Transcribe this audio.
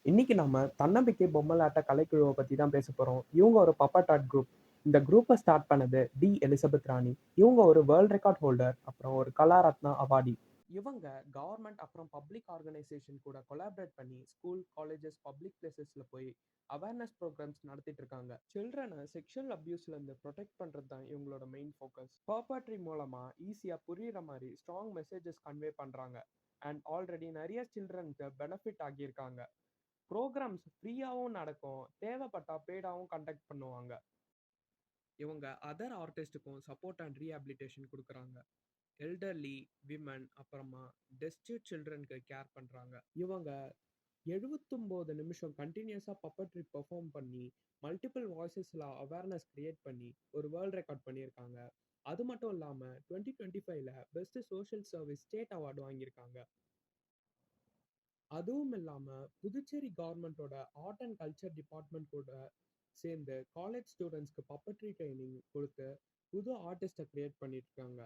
இன்னைக்கு நாம தன்னம்பிக்கை பொம்மலாட்ட கலைக்குழுவை பத்தி தான் பேச போறோம். இவங்க ஒரு பப்பட் ஆர்ட் குரூப். இந்த குரூப்பை ஸ்டார்ட் பண்ணது டி. எலிசபெத் ராணி. இவங்க ஒரு வேர்ல்ட் ரெக்கார்ட் ஹோல்டர், அப்புறம் ஒரு கலா ரத்னா அவார்டி. இவங்க கவர்மெண்ட் அப்புறம் பப்ளிக் ஆர்கனைசேஷன் கூட கொலாபரேட் பண்ணி ஸ்கூல், காலேஜஸ், பப்ளிக் பிளேசஸ்ல போய் அவேர்னஸ் ப்ரோக்ராம்ஸ் நடத்திட்டு இருக்காங்க. சில்ட்ரனை செக்ஷுவல் அபியூஸ்ல இருந்து ப்ரொடெக்ட் பண்றது தான் இவங்களோட மெயின் ஃபோக்கஸ். பர்பட்ரி மூலமா ஈஸியா புரியுற மாதிரி ஸ்ட்ராங் மெசேஜஸ் கன்வே பண்றாங்க. அண்ட் ஆல்ரெடி நிறைய சில்ட்ரனுக்கு பெனிஃபிட் ஆகியிருக்காங்க. ப்ரோக்ராம்ஸ் ஃப்ரீயாவும் நடக்கும். தேவைப்பட்டா பெய்டாவும் கண்டக்ட் பண்ணுவாங்க. இவங்க அதர் ஆர்டிஸ்ட்டுக்கும் சப்போர்ட் அண்ட் ரீஹாபிலிட்டேஷன் குடுக்குறாங்க. எல்டர்லி, விமன், அப்புறமா டெஸ்டியூட் சில்ட்ரனுக்கு கேர் பண்றாங்க. இவங்க 79 நிமிஷம் கண்டினியூஸா பப்பட்ரி பெர்ஃபார்ம் பண்ணி மல்டிபிள் வாய்ஸஸ்ல அவேர்னஸ் கிரியேட் பண்ணி ஒரு வேர்ல்ட் ரெக்கார்ட் பண்ணியிருக்காங்க. அது மட்டும் இல்லாம 2025ல best social service state award வாங்கியிருக்காங்க. அதுவும் இல்லாம புதுச்சேரி கவர்மெண்ட்டோட ஆர்ட் அண்ட் கல்ச்சர் டிபார்ட்மெண்ட் கூட சேர்ந்து காலேஜ் ஸ்டூடெண்ட்ஸ்க்கு பப்பட்ரி ட்ரைனிங் கொடுத்து புது ஆர்டிஸ்ட்டை கிரியேட் பண்ணிட்டு இருக்காங்க.